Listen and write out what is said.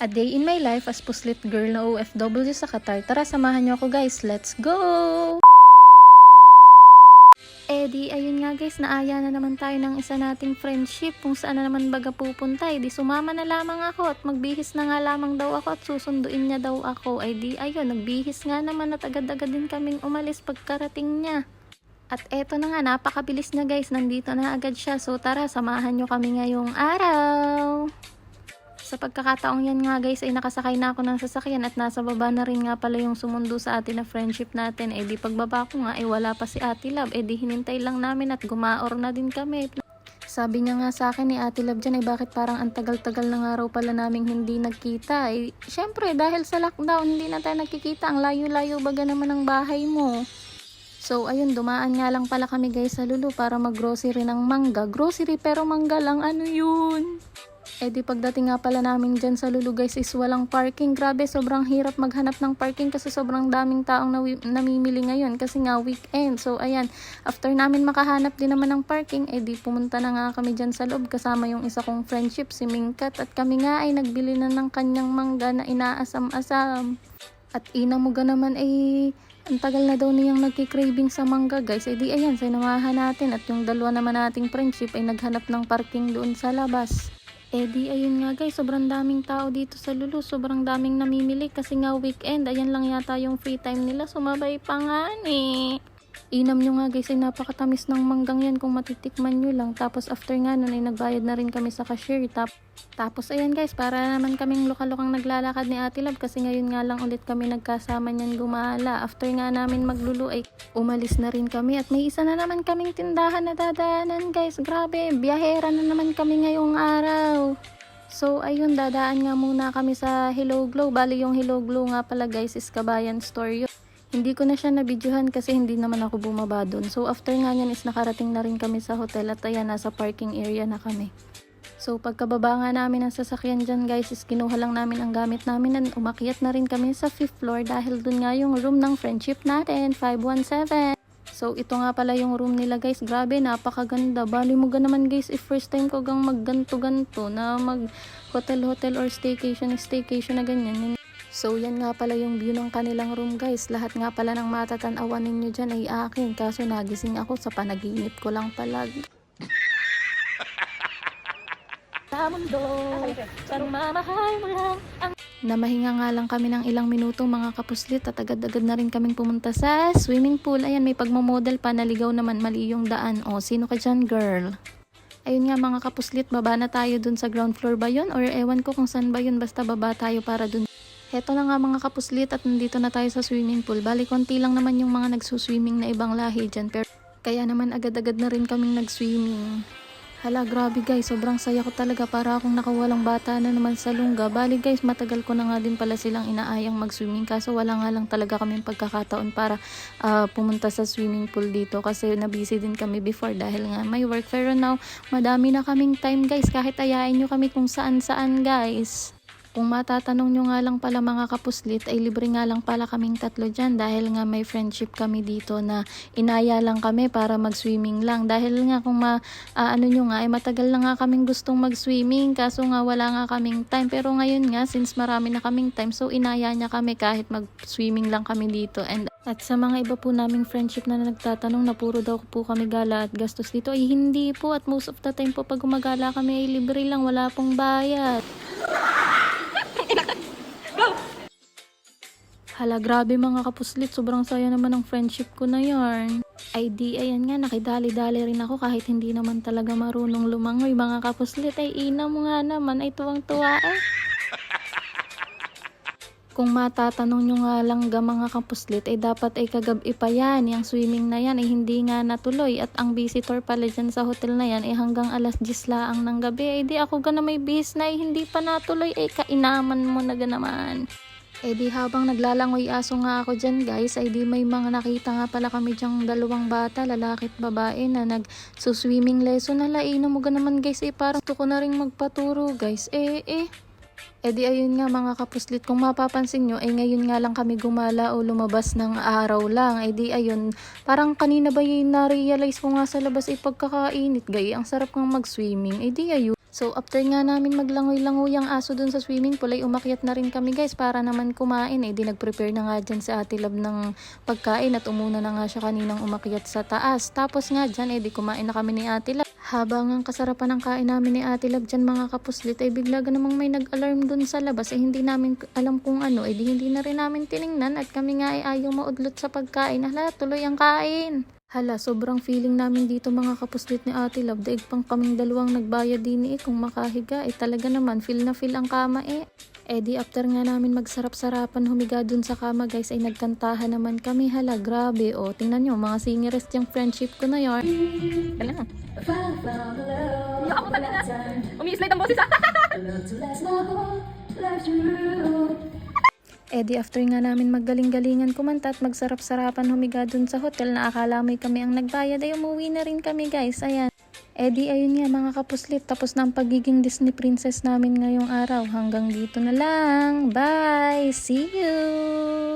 A day in my life as puslit girl na OFW sa Qatar. Tara, samahan niyo ako guys. Let's go! Ayun nga guys, naaya na naman tayo ng isa nating friendship kung saan na naman baga pupunta. Di sumama na lamang ako at magbihis na nga lamang daw ako at susunduin niya daw ako. Ayun, nagbihis nga naman at agad-agad din kaming umalis pagkarating niya. At eto na nga, napakabilis niya guys, nandito na agad siya. So tara, samahan niyo kami ngayong araw. Sa pagkakataong yan nga guys ay nakasakay na ako ng sasakyan at nasa baba na rin nga pala yung sumundo sa atin na friendship natin. Di pagbaba ko nga wala pa si Ate Love. Di hinintay lang namin at gumaor na din kami. Sabi niya nga sa akin ni Ate Love dyan bakit parang ang tagal-tagal ng araw pala naming hindi nagkita. Syempre dahil sa lockdown hindi na tayo nagkikita. Ang layo-layo baga naman ang bahay mo. So ayun, dumaan nga lang pala kami guys sa Lulu para mag-grocery ng mangga. Grocery pero mangga lang, ano yun? Di pagdating nga pala namin dyan sa Lulu guys is walang parking. Grabe, sobrang hirap maghanap ng parking kasi sobrang daming taong namimili ngayon kasi nga weekend. So ayan, after namin makahanap din naman ng parking, di pumunta na nga kami dyan sa loob kasama yung isa kong friendship, si Mingkat. At kami nga ay nagbili na ng kanyang mangga na inaasam-asam. At inamuga naman ang tagal na daw niyang nagki-craving sa mangga guys. Ayan, sinamahan natin at yung dalawa naman nating friendship ay naghanap ng parking doon sa labas. Ayun nga guys, sobrang daming tao dito sa Lulu. Sobrang daming namimili kasi nga weekend. Ayan lang yata yung free time nila. Sumabay pa nga Inam nyo nga guys, napakatamis ng manggang yan kung matitikman nyo lang. Tapos after nga nun nagbayad na rin kami sa cashier. Tapos ayan guys, para naman kaming lokal-lokang naglalakad ni Ate Love kasi ngayon nga lang ulit kami nagkasama niyan gumala. After nga namin maglulu umalis na rin kami at may isa na naman kaming tindahan na dadaanan guys. Grabe, biyahera na naman kami ngayong araw. So ayun, dadaan nga muna kami sa Hello Glow. Bali yung Hello Glow nga pala guys is Kabayan Store yun. Hindi ko na siya nabidyohan kasi hindi naman ako bumaba doon. So after nga yan is nakarating na rin kami sa hotel at ayan, nasa parking area na kami. So pagkababa nga namin ng sasakyan dyan guys is kinuha lang namin ang gamit namin and umakyat na rin kami sa 5th floor dahil doon nga yung room ng friendship natin, 517. So ito nga pala yung room nila guys. Grabe, napakaganda. Bali mo ga naman guys, if first time ko gang magganto-ganto na mag hotel or staycation na ganyan. So yan nga pala yung view ng kanilang room guys. Lahat nga pala ng matatanawan ninyo dyan ay akin. Kaso nagising ako sa panaginip ko lang pala. Sa mundo, pagmamahal mo lang ang... Namahinga nga lang kami ng ilang minuto mga kapuslit at agad-agad na rin kaming pumunta sa swimming pool. Ayan, may pagmamodel pa, naligaw naman, mali yung daan. Sino ka dyan girl? Ayun nga mga kapuslit, baba na tayo dun sa ground floor ba yun? Or ewan ko kung saan ba yun, basta baba tayo para dun. Heto na nga mga kapuslit at nandito na tayo sa swimming pool. Bali, konti lang naman yung mga nagsuswimming na ibang lahi dyan. Pero kaya naman agad-agad na rin kaming nagswimming. Hala, grabe guys, sobrang saya ko talaga, para akong nakawalang bata na naman sa lungga. Bali guys, matagal ko na nga din pala silang inaayang mag-swimming kaso wala nga lang talaga kaming pagkakataon para pumunta sa swimming pool dito kasi na-busy din kami before dahil nga may work. Pero now, madami na kaming time guys, kahit ayain nyo kami kung saan-saan guys. Kung matatanong nyo nga lang pala mga kapuslit, ay libre nga lang pala kaming tatlo dyan dahil nga may friendship kami dito na inaya lang kami para mag-swimming lang. Dahil nga kung matagal na nga kaming gustong mag-swimming kaso nga wala nga kaming time. Pero ngayon nga, since marami na kaming time, so inaya niya kami kahit mag-swimming lang kami dito. At sa mga iba po naming friendship na nagtatanong na puro daw po kami gala at gastos dito, ay hindi po, at most of the time po pag gumagala kami ay libre lang, wala pong bayad. Hala, grabe mga kapuslit, sobrang saya naman ng friendship ko na yarn. Ayan nga, nakidali-dali rin ako kahit hindi naman talaga marunong lumangoy mga kapuslit. Ina mo nga naman, tuwang-tuwa Kung matatanong nyo nga lang mga kapuslit, dapat kagabi pa yan. Yung swimming na yan hindi nga natuloy. At ang visitor pala dyan sa hotel na yan hanggang alas 10 laang ng gabi. Di ako gana may bis na hindi pa natuloy. Kainaman mo na ganaman. Di habang naglalangoy aso nga ako dyan guys, di may mga nakita nga pala kami dyang dalawang bata, lalaki at babae na nagsuswimming lesson. Ino mo ga naman guys, parang gusto ko na rin magpaturo guys. Di ayun nga mga kapuslit, kung mapapansin nyo, ngayon nga lang kami gumala o lumabas ng araw lang. Di ayun, parang kanina ba yung na-realize ko nga sa labas pagkakainit gay, ang sarap kang mag-swimming. Di ayun. So after nga namin maglangoy-langoy ang aso dun sa swimming pool ay umakyat na rin kami guys para naman kumain. Di nag-prepare na nga dyan si Ate Love ng pagkain at umuna na nga siya kaninang umakyat sa taas. Tapos nga dyan di kumain na kami ni Ate Love. Habang ang kasarapan ng kain namin ni Ate Love dyan mga kapuslit ay bigla namang may nag-alarm dun sa labas hindi namin alam kung ano di hindi na rin namin tiningnan at kami nga ay ayaw maudlot sa pagkain. Hala, tuloy ang kain. Hala, sobrang feeling namin dito mga kapuslit ni Ate Love. Daig pang kaming dalawang nagbayad din kung makahiga. Talaga naman, feel na feel ang kama di after nga namin magsarap-sarapan humiga dun sa kama guys ay nagkantahan naman kami. Hala, grabe. Tingnan nyo, mga singeres yung friendship ko na yun. Kala na. Iyak ako talaga. Umi-slide ang boses di after nga namin maggaling-galingan kumanta at magsarap-sarapan humiga dun sa hotel na akala mo'y kami ang nagbayad ay umuwi na rin kami guys. Ayan. Di ayun nga mga kapuslit, tapos na ang pagiging Disney princess namin ngayong araw. Hanggang dito na lang. Bye! See you!